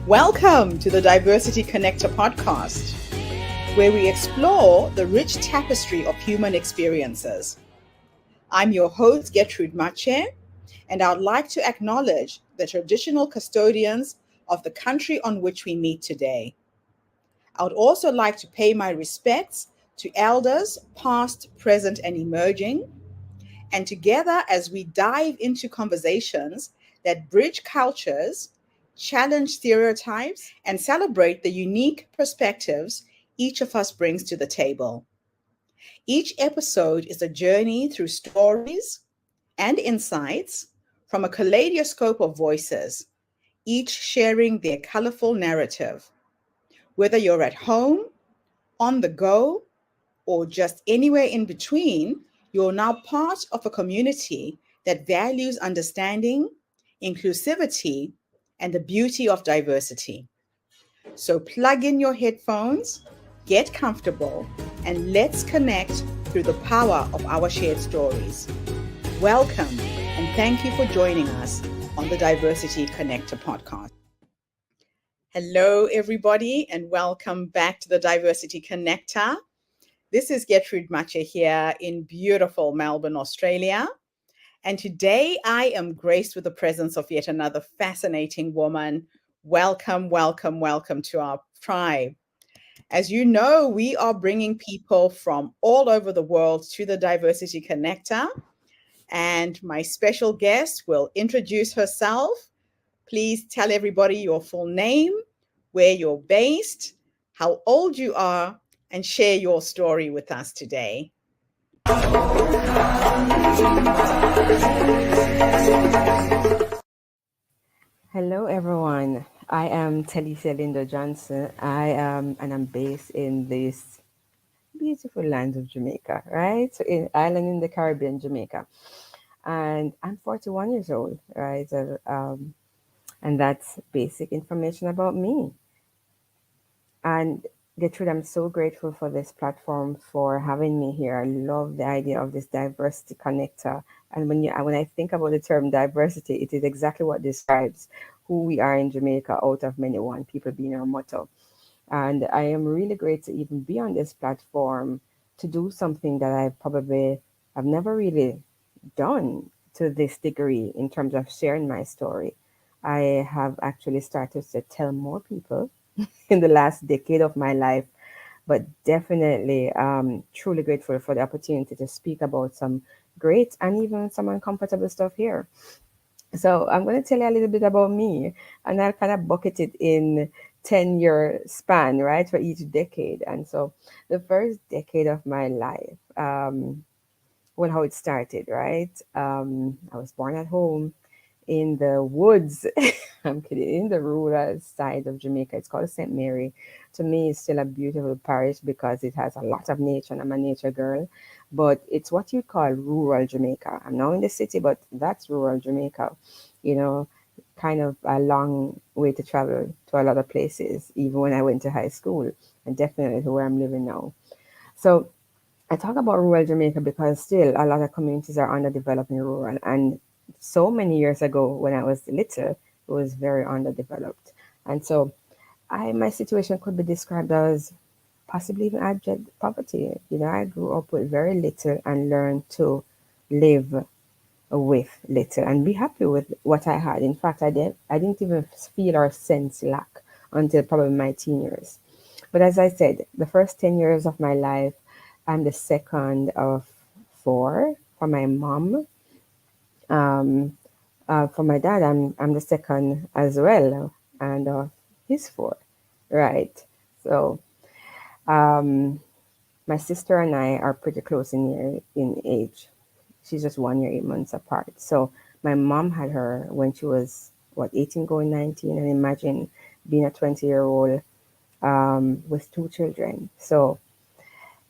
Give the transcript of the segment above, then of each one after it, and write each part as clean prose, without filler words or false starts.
Welcome to the Diversity Connector podcast, where we explore the rich tapestry of human experiences. I'm your host, Gertrude Mache, and I'd like to acknowledge the traditional custodians of the country on which we meet today. I would also like to pay my respects to elders, past, present, and emerging, and together as we dive into conversations that bridge cultures, challenge stereotypes, and celebrate the unique perspectives each of us brings to the table. Each episode is a journey through stories and insights from a kaleidoscope of voices, each sharing their colorful narrative. Whether you're at home, on the go, or just anywhere in between, you're now part of a community that values understanding, inclusivity, and the beauty of diversity. So plug in your headphones, get comfortable, and let's connect through the power of our shared stories. Welcome, and thank you for joining us on the Diversity Connector podcast. Hello, everybody, and welcome back to the Diversity Connector. This is Gertrude Mache here in beautiful Melbourne, Australia. And today I am graced with the presence of yet another fascinating woman. Welcome, welcome, welcome to our tribe. As you know, we are bringing people from all over the world to the Diversity Connector. And my special guest will introduce herself. Please tell everybody your full name, where you're based, how old you are, and share your story with us today. Hello, everyone. I am Telecia Lindo-Johnson. And I'm based in this beautiful land of Jamaica, right? So in island in the Caribbean, Jamaica. And I'm 41 years old, right? And that's basic information about me. And Gertrude, I'm so grateful for this platform for having me here. I love the idea of this diversity connector. And when I think about the term diversity, it is exactly what describes who we are in Jamaica, out of many, one, people being our motto. And I am really great to even be on this platform to do something that I probably have never really done to this degree in terms of sharing my story. I have actually started to tell more people in the last decade of my life, but definitely truly grateful for the opportunity to speak about some great and even some uncomfortable stuff here. So I'm going to tell you a little bit about me, and I'll kind of bucket it in 10-year span, right, for each decade. And so the first decade of my life, well, how it started, right? I was born at home in the woods. I'm kidding, in the rural side of Jamaica. It's called St. Mary. To me, it's still a beautiful parish because it has a lot of nature, and I'm a nature girl. But it's what you call rural Jamaica. I'm now in the city, but that's rural Jamaica. You know, kind of a long way to travel to a lot of places, even when I went to high school, and definitely to where I'm living now. So I talk about rural Jamaica because still a lot of communities are underdeveloped in rural. And so many years ago, when I was little, it was very underdeveloped. And so my situation could be described as possibly even abject poverty. You know, I grew up with very little and learned to live with little and be happy with what I had. In fact, I didn't even feel or sense lack until probably my teen years. But as I said, the first 10 years of my life, I'm the second of four for my mom. Um, for my dad, I'm the second as well, and he's four, right? So um, my sister and I are pretty close in age. She's just 1 year, 8 months apart. So my mom had her when she was 18 going 19, and imagine being a 20-year-old with two children. So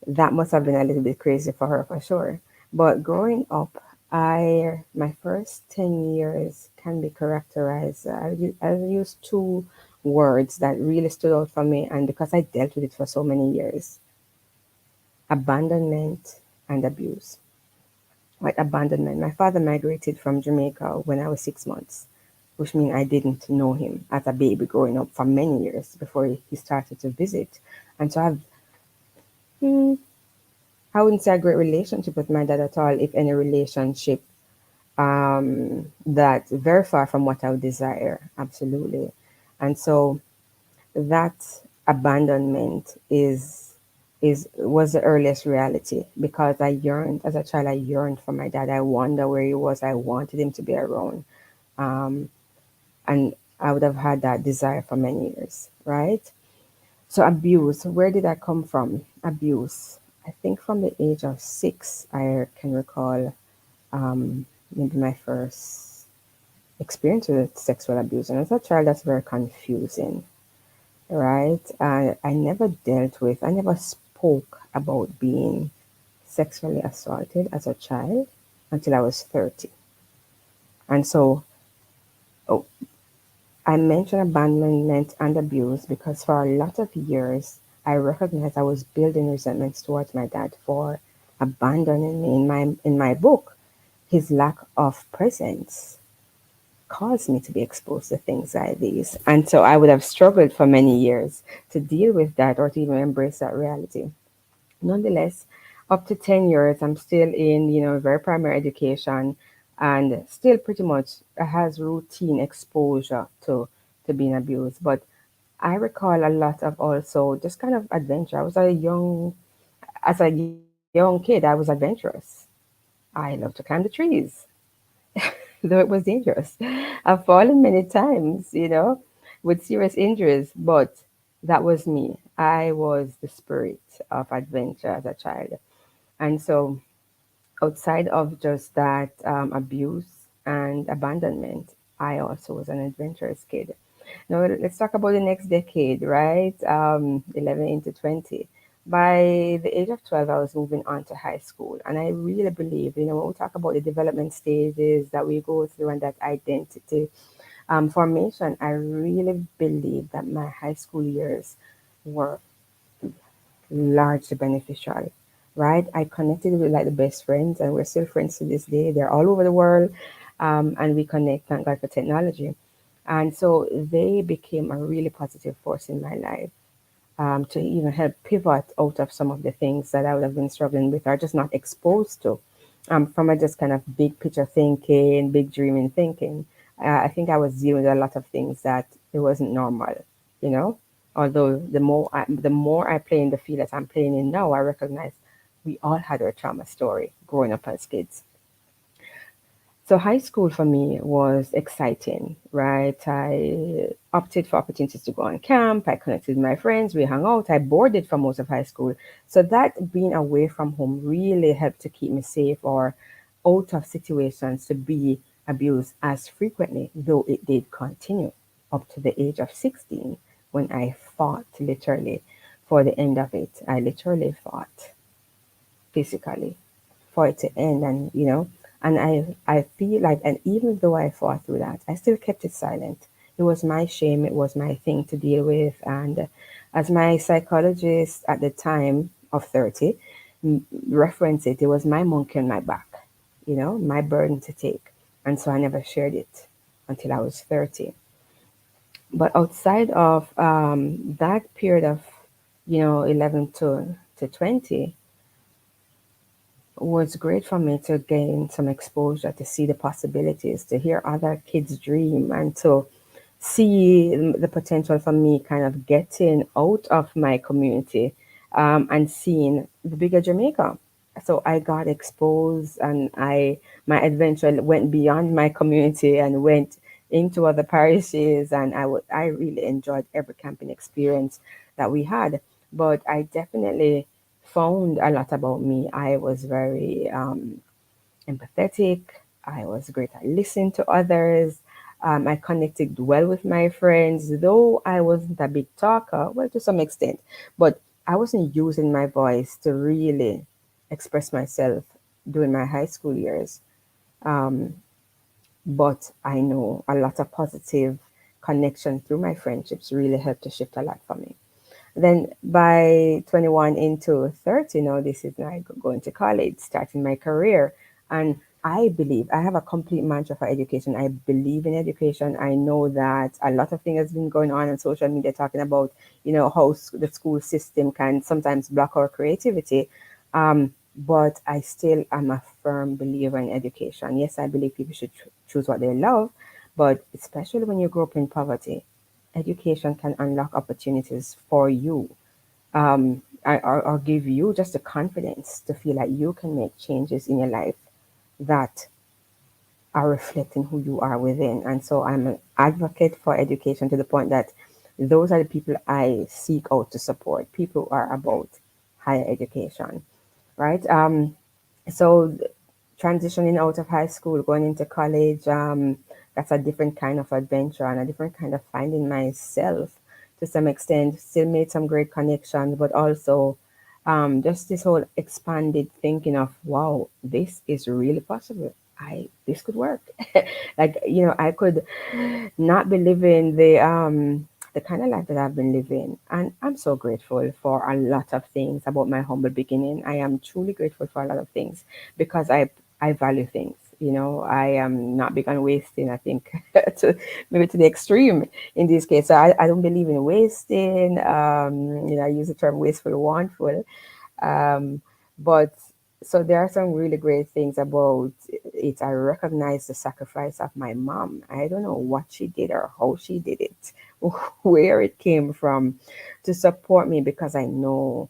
that must have been a little bit crazy for her for sure. But growing up, my first 10 years can be characterized. I use two words that really stood out for me, and because I dealt with it for so many years: abandonment and abuse. Right, abandonment. My father migrated from Jamaica when I was 6 months, which means I didn't know him as a baby growing up for many years before he started to visit. And so hmm, I wouldn't say a great relationship with my dad at all, if any relationship, that's very far from what I would desire, absolutely. And so that abandonment is was the earliest reality, because I yearned as a child. I yearned for my dad. I wonder where he was. I wanted him to be around, um, and I would have had that desire for many years, right? So abuse, where did that come from? Abuse, I think from the age of 6, I can recall, maybe my first experience with sexual abuse. And as a child, that's very confusing, right? I never dealt with, I never spoke about being sexually assaulted as a child until I was 30. And so, oh, I mention abandonment and abuse because for a lot of years, I recognized I was building resentments towards my dad for abandoning me. In my book, his lack of presence caused me to be exposed to things like these. And so I would have struggled for many years to deal with that or to even embrace that reality. Nonetheless, up to 10 years, I'm still in, very primary education, and still pretty much has routine exposure to being abused. But I recall a lot of also just kind of adventure. As a young kid, I was adventurous. I loved to climb the trees, though it was dangerous. I've fallen many times, with serious injuries, but that was me. I was the spirit of adventure as a child. And so, outside of just that abuse and abandonment, I also was an adventurous kid. Now, let's talk about the next decade, right? 11 into 20. By the age of 12, I was moving on to high school. And I really believe, when we talk about the development stages that we go through and that identity formation, I really believe that my high school years were largely beneficial, right? I connected with like the best friends, and we're still friends to this day. They're all over the world, and we connect, thank God for technology. And so they became a really positive force in my life, to even help pivot out of some of the things that I would have been struggling with or just not exposed to. From a just kind of big picture thinking, big dreaming thinking. I think I was dealing with a lot of things that it wasn't normal, you know. Although the more I play in the field that I'm playing in now, I recognize we all had our trauma story growing up as kids. So high school for me was exciting, right? I opted for opportunities to go on camp. I connected with my friends. We hung out. I boarded for most of high school. So that being away from home really helped to keep me safe or out of situations to be abused as frequently, though it did continue up to the age of 16 when I fought literally for the end of it. I literally fought physically for it to end, and I feel like, and even though I fought through that, I still kept it silent. It was my shame, it was my thing to deal with. And as my psychologist at the time of 30 referenced it, it was my monkey on my back, my burden to take. And so I never shared it until I was 30. But outside of that period of 11 to 20, was great for me to gain some exposure, to see the possibilities, to hear other kids dream, and to see the potential for me kind of getting out of my community, and seeing the bigger Jamaica. So I got exposed, and my adventure went beyond my community and went into other parishes, and I really enjoyed every camping experience that we had. But I definitely found a lot about me. I was very empathetic. I was great at listening to others. I connected well with my friends, though I wasn't a big talker, well, to some extent, but I wasn't using my voice to really express myself during my high school years. Um, but I know a lot of positive connection through my friendships really helped to shift a lot for me. Then by 21 into 30, now this is like going to college, starting my career. And I believe I have a complete mantra for education. I believe in education. I know that a lot of things has been going on social media talking about, how the school system can sometimes block our creativity. But I still am a firm believer in education. Yes, I believe people should choose what they love, but especially when you grow up in poverty, education can unlock opportunities for you, or give you just the confidence to feel like you can make changes in your life that are reflecting who you are within. And so I'm an advocate for education to the point that those are the people I seek out to support, people who are about higher education, right? So transitioning out of high school, going into college, that's a different kind of adventure and a different kind of finding myself to some extent. Still made some great connections, but also just this whole expanded thinking of, wow, this is really possible. This could work. Like, I could not be living the kind of life that I've been living. And I'm so grateful for a lot of things about my humble beginning. I am truly grateful for a lot of things because I value things. I am not big on wasting, I think, to maybe to the extreme in this case. So I don't believe in wasting. I use the term wasteful, wantful. Um, but so there are some really great things about it. I recognize the sacrifice of my mom. I don't know what she did or how she did it, where it came from to support me because I know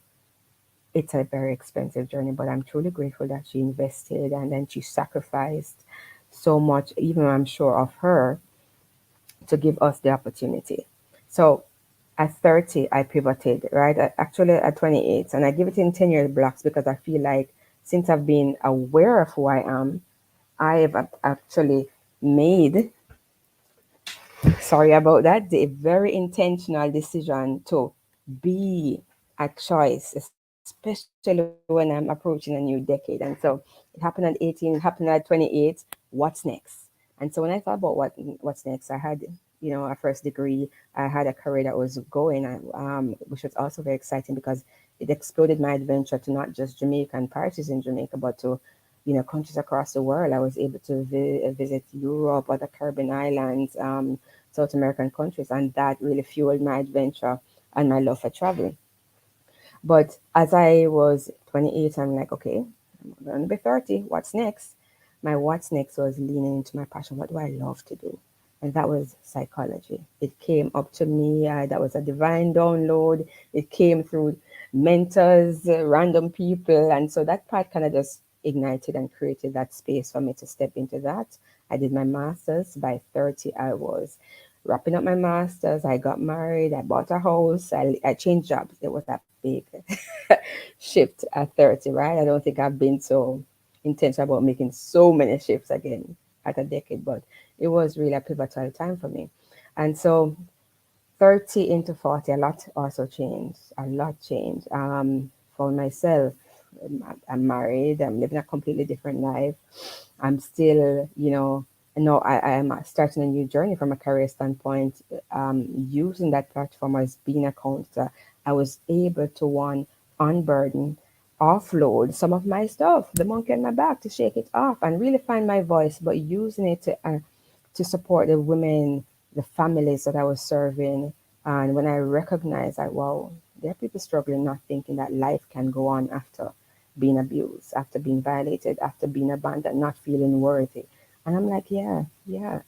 it's a very expensive journey, but I'm truly grateful that she invested and then she sacrificed so much, even I'm sure of her, to give us the opportunity. So at 30, I pivoted, right? Actually, at 28, and I give it in 10-year blocks because I feel like since I've been aware of who I am, I have actually made, sorry about that, the very intentional decision to be a choice, especially when I'm approaching a new decade. And so it happened at 18, it happened at 28. What's next? And so when I thought about what's next, I had, a first degree. I had a career that was going, which was also very exciting because it exploded my adventure to not just Jamaica and parties in Jamaica, but to countries across the world. I was able to visit Europe, other Caribbean islands, South American countries, and that really fueled my adventure and my love for travel. But as I was 28, I'm like, okay, I'm going to be 30. What's next? My what's next was leaning into my passion. What do I love to do? And that was psychology. It came up to me. That was a divine download. It came through mentors, random people. And so that part kind of just ignited and created that space for me to step into that. I did my master's. By 30, I was wrapping up my master's. I got married. I bought a house. I changed jobs. It was a big shift at 30, right? I don't think I've been so intentional about making so many shifts again at a decade, but it was really a pivotal time for me. And so 30 into 40, a lot also changed. A lot changed. For myself, I'm married. I'm living a completely different life. I'm still, no, I am starting a new journey from a career standpoint. Using that platform as being a counselor, I was able to unburden, offload some of my stuff, the monkey on my back, to shake it off and really find my voice, but using it to support the women, the families that I was serving. And when I recognized that, wow, there are people struggling, not thinking that life can go on after being abused, after being violated, after being abandoned, not feeling worthy. And I'm like, yeah,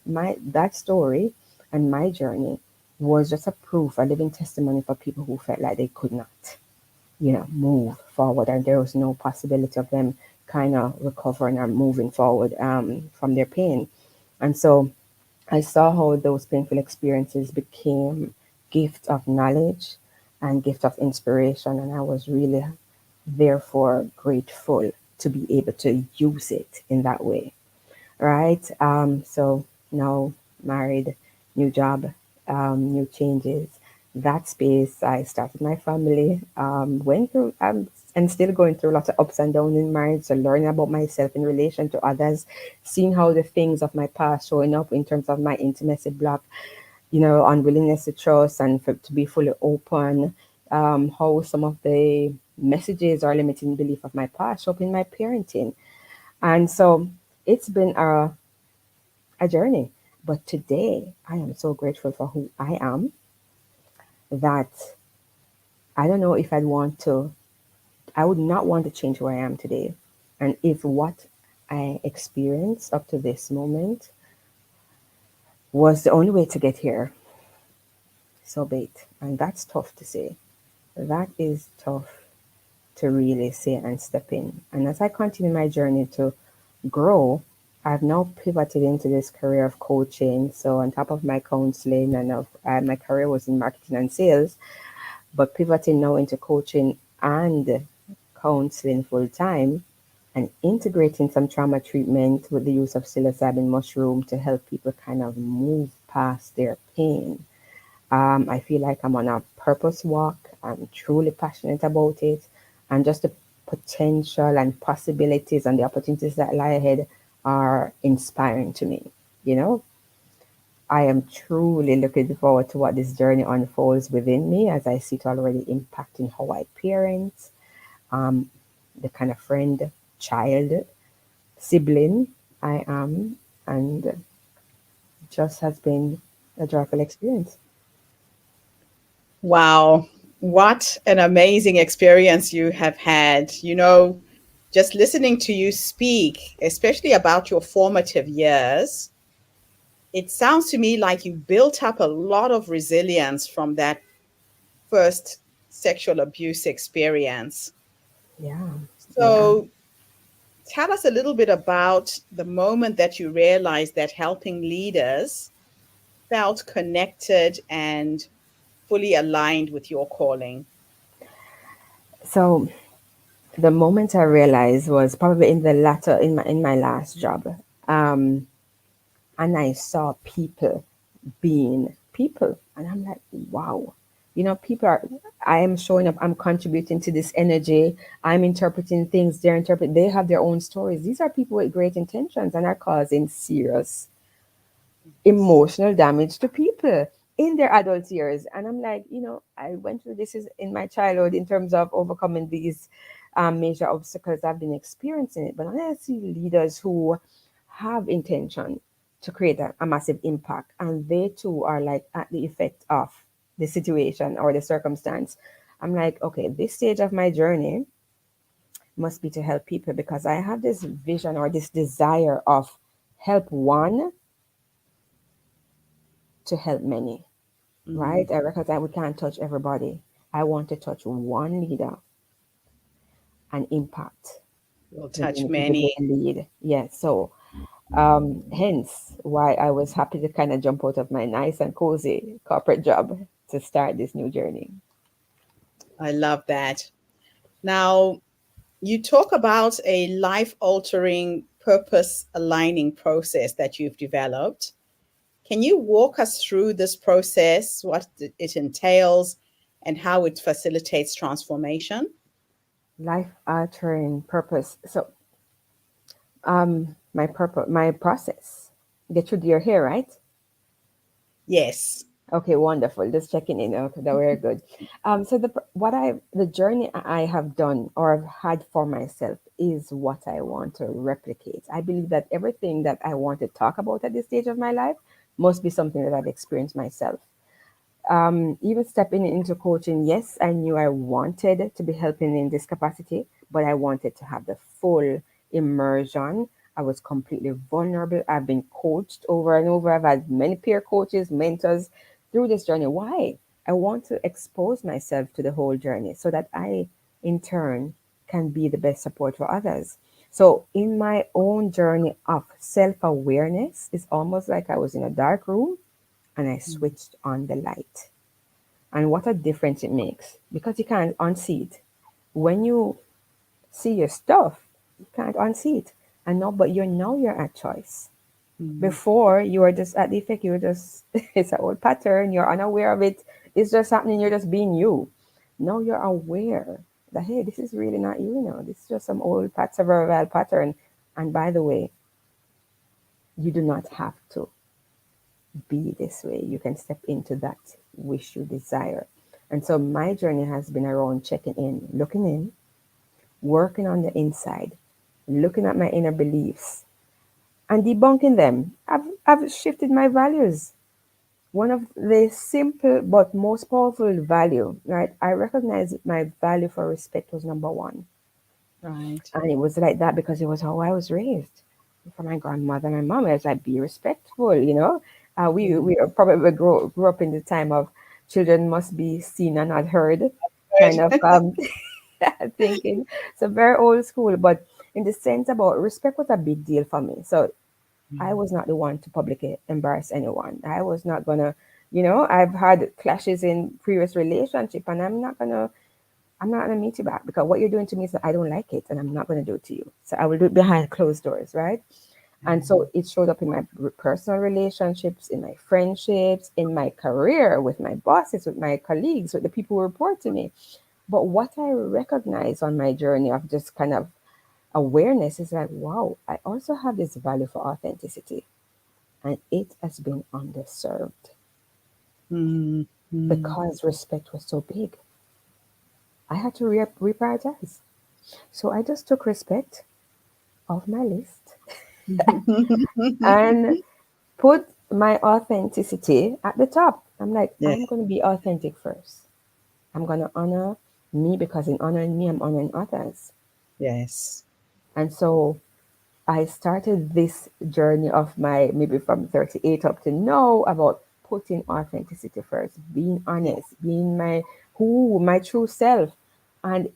my that story and my journey was just a proof, a living testimony for people who felt like they could not, move forward, and there was no possibility of them kind of recovering or moving forward from their pain. And so I saw how those painful experiences became gifts of knowledge and gift of inspiration, and I was really therefore grateful to be able to use it in that way, right? So now married, new job, new changes. That space, I started my family, went through, and still going through lots of ups and downs in marriage, so learning about myself in relation to others, seeing how the things of my past showing up in terms of my intimacy block, unwillingness to trust and to be fully open, how some of the messages or limiting belief of my past show up in my parenting. And so it's been a journey. But today, I am so grateful for who I am that I don't know if I would not want to change where I am today. And if what I experienced up to this moment was the only way to get here, so be it. And that's tough to say. That is tough to really say and step in. And as I continue my journey to grow, I've now pivoted into this career of coaching. So on top of my counseling and my career was in marketing and sales, but pivoting now into coaching and counseling full time and integrating some trauma treatment with the use of psilocybin mushroom to help people kind of move past their pain. I feel like I'm on a purpose walk. I'm truly passionate about it. And just the potential and possibilities and the opportunities that lie ahead are inspiring to me. You know, I am truly looking forward to what this journey unfolds within me as I see it already impacting how I parent, um, the kind of friend, child, sibling I am, and just has been a joyful experience. Wow, what an amazing experience you have had. Just listening to you speak, especially about your formative years, it sounds to me like you built up a lot of resilience from that first sexual abuse experience. Yeah, yeah. So, tell us a little bit about the moment that you realized that helping leaders felt connected and fully aligned with your calling. So the moment I realized was probably in the latter in my last job, um, and I saw people being people, and I'm like, wow, people are. I am showing up. I'm contributing to this energy. I'm interpreting things. They have their own stories. These are people with great intentions and are causing serious emotional damage to people in their adult years. And I'm like, I went through this is in my childhood in terms of overcoming these major obstacles. I've been experiencing it. But when I see leaders who have intention to create a massive impact, and they too are like at the effect of the situation or the circumstance, I'm like, okay, this stage of my journey must be to help people because I have this vision or this desire of help one to help many, Mm, right? I recognize we can't touch everybody. I want to touch one leader and impact will the touch many people many. they lead. Yeah. So, hence why I was happy to kind of jump out of my nice and cozy corporate job to start this new journey. I love that. Now, you talk about a life altering, purpose aligning process that you've developed. Can you walk us through this process, what it entails, and how it facilitates transformation? Life altering purpose. So, my process. Get through your hair, right? Yes. Okay, wonderful. Just checking in. Okay, that we're good. So the journey I have done or have had for myself is what I want to replicate. I believe that everything that I want to talk about at this stage of my life must be something that I've experienced myself. Even stepping into coaching, yes, I knew I wanted to be helping in this capacity, but I wanted to have the full immersion. I was completely vulnerable. I've been coached over and over. I've had many peer coaches, mentors through this journey. Why? I want to expose myself to the whole journey so that I, in turn, can be the best support for others. So, in my own journey of self awareness, it's almost like I was in a dark room and I Mm, switched on the light. And what a difference it makes because you can't unsee it. When you see your stuff, you can't unsee it. And now, but you're at choice. mm, Before you were just at the effect, you were just it's an old pattern, you're unaware of it, it's just happening, you're just being you. Now you're aware that hey, this is really not you now. This is just some old survival pattern. And by the way, you do not have to be this way. You can step into that wish you desire. And so my journey has been around checking in, working on the inside, looking at my inner beliefs, and debunking them, I've shifted my values. One of the simple but most powerful value, right? I recognize that my value for respect was number one. Right. And it was like that because it was how I was raised. From my grandmother and my mom, I was like, be respectful, you know. Yeah. We probably grew up in the time of children must be seen and not heard, kind of Good. thinking. So very old school, but in the sense about respect was a big deal for me. So I was not the one to publicly embarrass anyone. I was not gonna, you know, I've had clashes in previous relationship, and I'm not gonna meet you back because what you're doing to me is that I don't like it, and I'm not gonna do it to you. So I will do it behind closed doors, right? And so it showed up in my personal relationships, in my friendships, in my career, with my bosses, with my colleagues, with the people who report to me. But what I recognize on my journey of just kind of awareness is like, wow, I also have this value for authenticity, and it has been underserved Mm, mm. because respect was so big. I had to reprioritize. So I just took respect off my list and put my authenticity at the top. I'm like, Yeah. I'm going to be authentic first. I'm going to honor me because in honoring me, I'm honoring others. Yes. And so I started this journey of my maybe from 38 up to now about putting authenticity first, being Yeah. honest, being my true self. And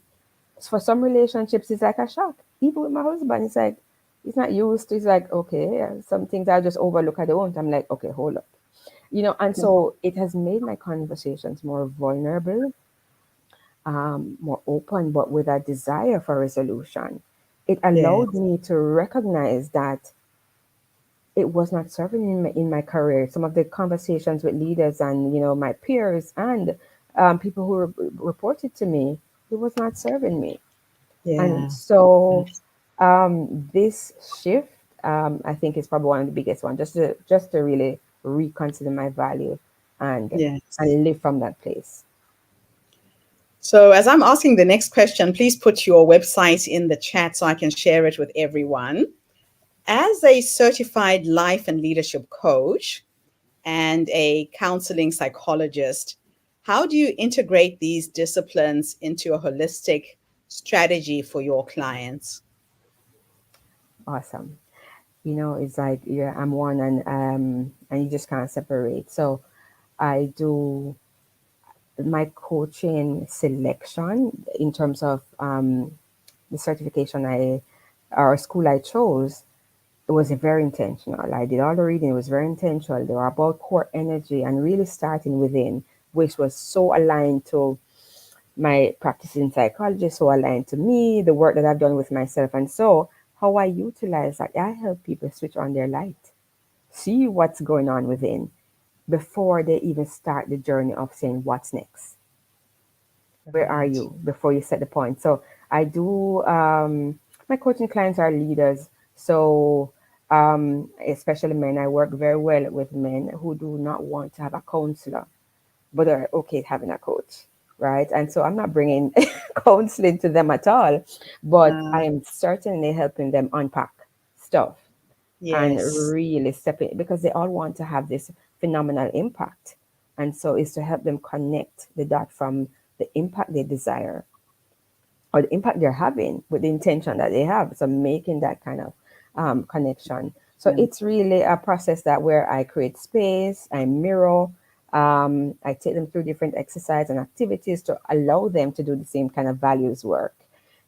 for some relationships, it's like a shock. Even with my husband, it's like he's not used to. It's like okay, some things I just overlook. I don't. I'm like okay, hold up, you know. And so it has made my conversations more vulnerable, more open, but with a desire for resolution. It allowed Yes. me to recognize that it was not serving in my career. Some of the conversations with leaders and my peers and people who reported to me, it was not serving me. And Yeah. so this shift, I think, is probably one of the biggest ones. Just to really reconsider my value and Yes. and live from that place. So, as I'm asking the next question, please put your website in the chat so I can share it with everyone. As a certified life and leadership coach and a counseling psychologist, how do you integrate these disciplines into a holistic strategy for your clients? Awesome. It's like yeah, I'm one and you just can't separate. So I do my coaching selection in terms of the certification or school I chose. It was very intentional. I did all the reading. It was very intentional. They were about core energy and really starting within, which was so aligned to my practice in psychology, so aligned to me, the work that I've done with myself. And so how I utilize that, I help people switch on their light, see what's going on within before they even start the journey of saying, what's next? Where are Right. you before you set the point? So I do, my coaching clients are leaders. So, especially men, I work very well with men who do not want to have a counselor, but are okay having a coach, right? And so I'm not bringing counseling to them at all, but Uh, I am certainly helping them unpack stuff and yes. really step in because they all want to have this phenomenal impact. And so it's to help them connect the dot from the impact they desire or the impact they're having with the intention that they have. So making that kind of connection. So Yeah. it's really a process that where I create space, I mirror, I take them through different exercise and activities to allow them to do the same kind of values work,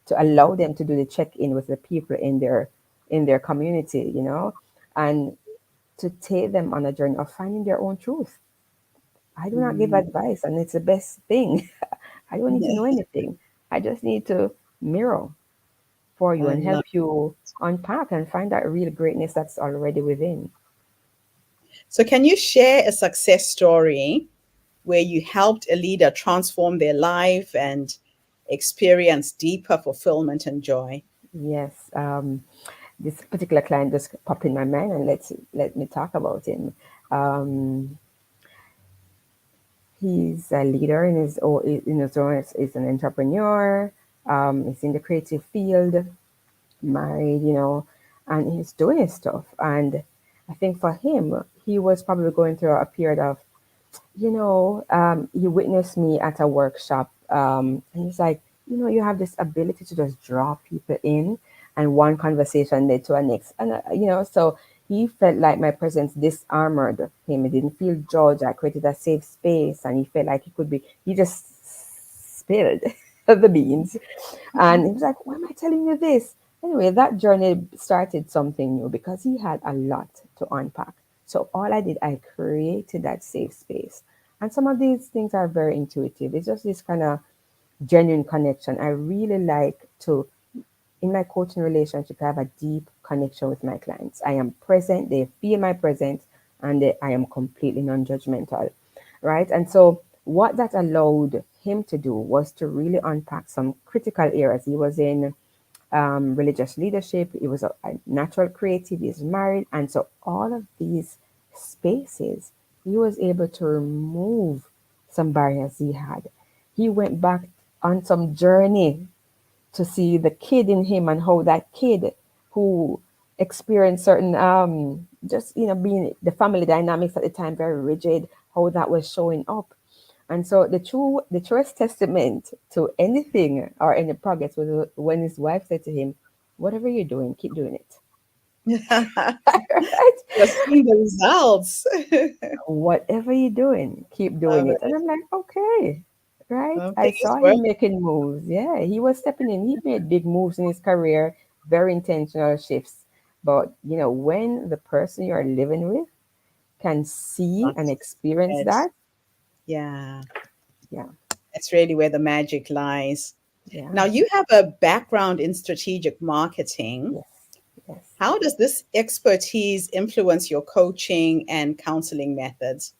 to allow them to do the check-in with the people in their community, and to take them on a journey of finding their own truth. I do not give Mm, advice, and it's the best thing. I don't need to yeah. know anything. I just need to mirror for you I and love. help you unpack and find that real greatness that's already within. So, can you share a success story where you helped a leader transform their life and experience deeper fulfillment and joy? Yes, this particular client just popped in my mind, and let me talk about him. Um, he's a leader in his own. He's an entrepreneur. He's in the creative field, married, and he's doing his stuff. And I think for him, he was probably going through a period of, he witnessed me at a workshop, and he's like, you have this ability to just draw people in, and one conversation led to a next, and so he felt like my presence disarmored him. He didn't feel judged. I created a safe space, and he felt like he could be. He just spilled the beans, and he was like, "Why am I telling you this?" Anyway, that journey started something new because he had a lot to unpack. So all I did, I created that safe space. And some of these things are very intuitive. It's just this kind of genuine connection. I really like to, in my coaching relationship, I have a deep connection with my clients. I am present, they feel my presence, and I am completely non judgmental, right? And so, what that allowed him to do was to really unpack some critical areas. He was in religious leadership. He was a natural creative. He's married, and so all of these spaces, he was able to remove some barriers he had. He went back on some journey to see the kid in him and how that kid who experienced certain just being the family dynamics at the time very rigid, how that was showing up. And so the truest testament to anything or any progress was when his wife said to him, "Whatever you're doing, keep doing it." Right? You're seeing the results. Whatever you're doing, keep doing Love it. And it. I'm like, okay, right? I Something is saw him working. making moves. Yeah, he was stepping in. He made big moves in his career, very intentional shifts. But when the person you're living with can see Not and experience it. that, Yeah, yeah, that's really where the magic lies. yeah, Now, you have a background in strategic marketing. yes, yes. How does this expertise influence your coaching and counseling methods?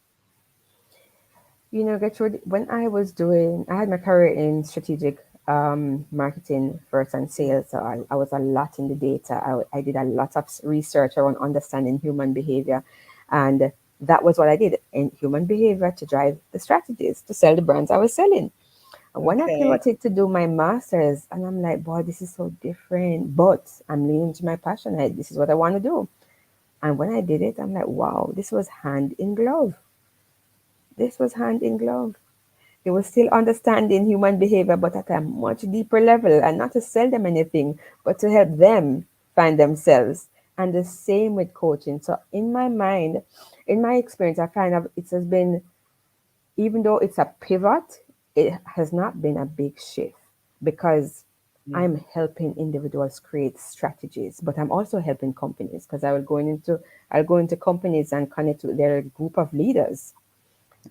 Gertrude, when I had my career in strategic marketing first and sales. So I was a lot in the data. I did a lot of research around understanding human behavior. And that was what I did in human behavior to drive the strategies to sell the brands I was selling. And when I Okay. pivoted to do my master's, and I'm like, boy, this is so different, but I'm leaning to my passion. This is what I want to do. And when I did it, I'm like, wow, this was hand in glove. This was hand in glove. It was still understanding human behavior, but at a much deeper level, and not to sell them anything, but to help them find themselves. And the same with coaching. So, in my mind, in my experience, I find out it has been, even though it's a pivot, it has not been a big shift because Yeah. I'm helping individuals create strategies, but I'm also helping companies because I'll go into companies and connect with their group of leaders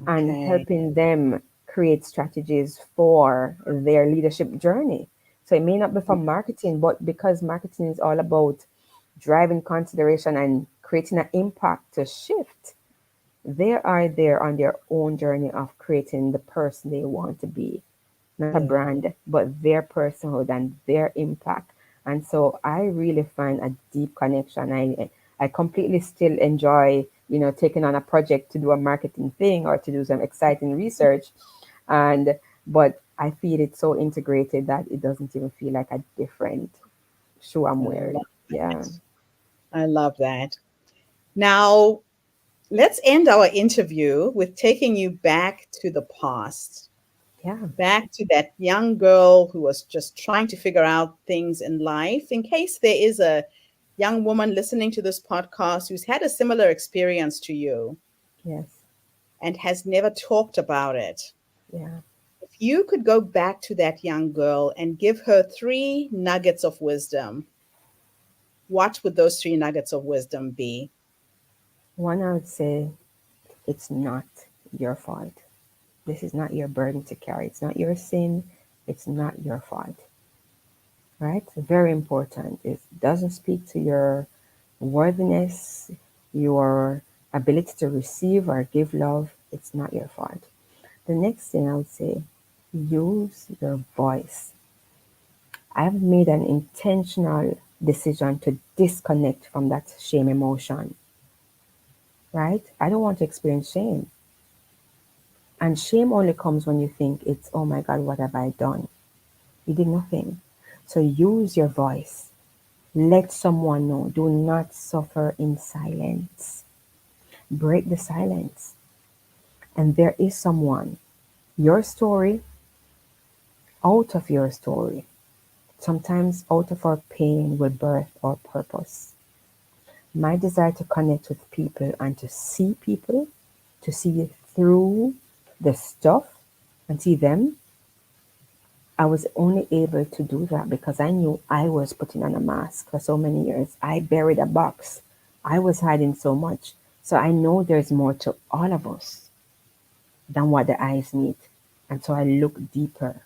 and Okay. helping them create strategies for their leadership journey. So it may not be for marketing, but because marketing is all about driving consideration and creating an impact to shift, they are there on their own journey of creating the person they want to be, not a Yeah. brand, but their personhood and their impact. And so I really find a deep connection. I completely still enjoy, taking on a project to do a marketing thing or to do some exciting research. And but I feel it's so integrated that it doesn't even feel like a different shoe I'm I wearing. love Yeah. that. I love that. Now, let's end our interview with taking you back to the past, Yeah. back to that young girl who was just trying to figure out things in life. In case there is a young woman listening to this podcast who's had a similar experience to you Yes. and has never talked about it, Yeah. if you could go back to that young girl and give her three nuggets of wisdom, what would those three nuggets of wisdom be? One, I would say it's not your fault. This is not your burden to carry. It's not your sin. It's not your fault. Right? Very important. It doesn't speak to your worthiness, your ability to receive or give love. It's not your fault. The next thing I would say, use your voice. I've made an intentional decision to disconnect from that shame emotion, right? I don't want to experience shame. And shame only comes when you think it's, oh my God, what have I done? You did nothing. So use your voice. Let someone know. Do not suffer in silence. Break the silence. And there is someone, your story, out of your story. Sometimes out of our pain will birth our purpose. My desire to connect with people and to see people, to see through the stuff and see them, I was only able to do that because I knew I was putting on a mask for so many years. I buried a box. I was hiding so much. So I know there's more to all of us than what the eyes meet. And so I look deeper.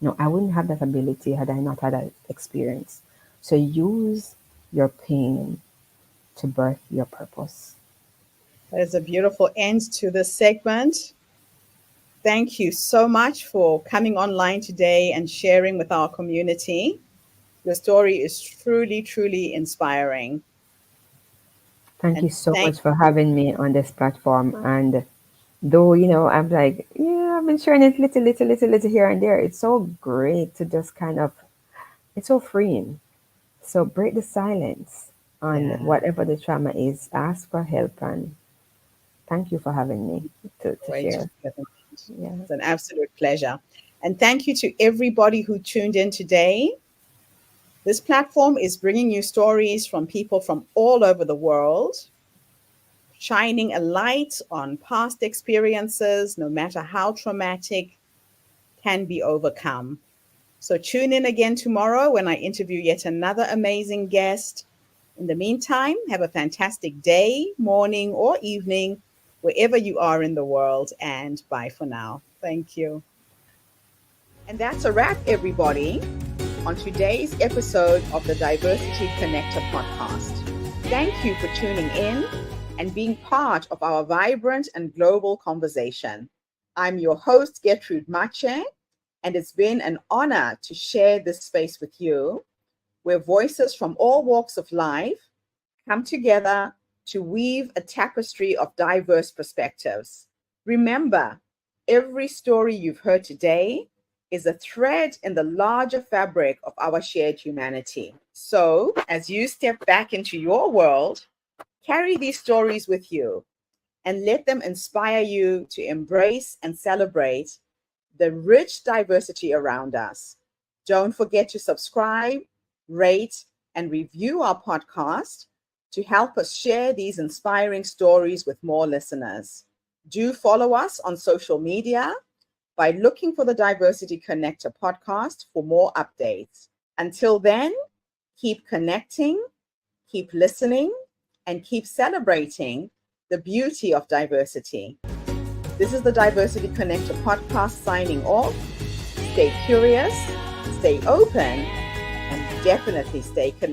No, I wouldn't have that ability had I not had that experience. So use your pain to birth your purpose. That is a beautiful end to this segment. Thank you so much for coming online today and sharing with our community. Your story is truly, truly inspiring. Thank And you so thank much for having me on this platform. And though, I'm like, yeah, I've been sharing it little here and there. It's so great to just kind of, it's so freeing. So break the silence on yeah, whatever the trauma is. Ask for help, and thank you for having me to great. share. Yeah. It's an absolute pleasure. And thank you to everybody who tuned in today. This platform is bringing you stories from people from all over the world, shining a light on past experiences, no matter how traumatic, can be overcome. So tune in again tomorrow when I interview yet another amazing guest. In the meantime, have a fantastic day, morning, or evening, wherever you are in the world, and bye for now. Thank you. And that's a wrap, everybody, on today's episode of the Diversity Connector podcast. Thank you for tuning in and being part of our vibrant and global conversation. I'm your host, Gertrude Mache, and it's been an honor to share this space with you, where voices from all walks of life come together to weave a tapestry of diverse perspectives. Remember, every story you've heard today is a thread in the larger fabric of our shared humanity. So, as you step back into your world, carry these stories with you and let them inspire you to embrace and celebrate the rich diversity around us. Don't forget to subscribe, rate, and review our podcast to help us share these inspiring stories with more listeners. Do follow us on social media by looking for the Diversity Connector podcast for more updates. Until then, keep connecting, keep listening, and keep celebrating the beauty of diversity. This is the Diversity Connector podcast signing off. Stay curious, stay open, and definitely stay connected.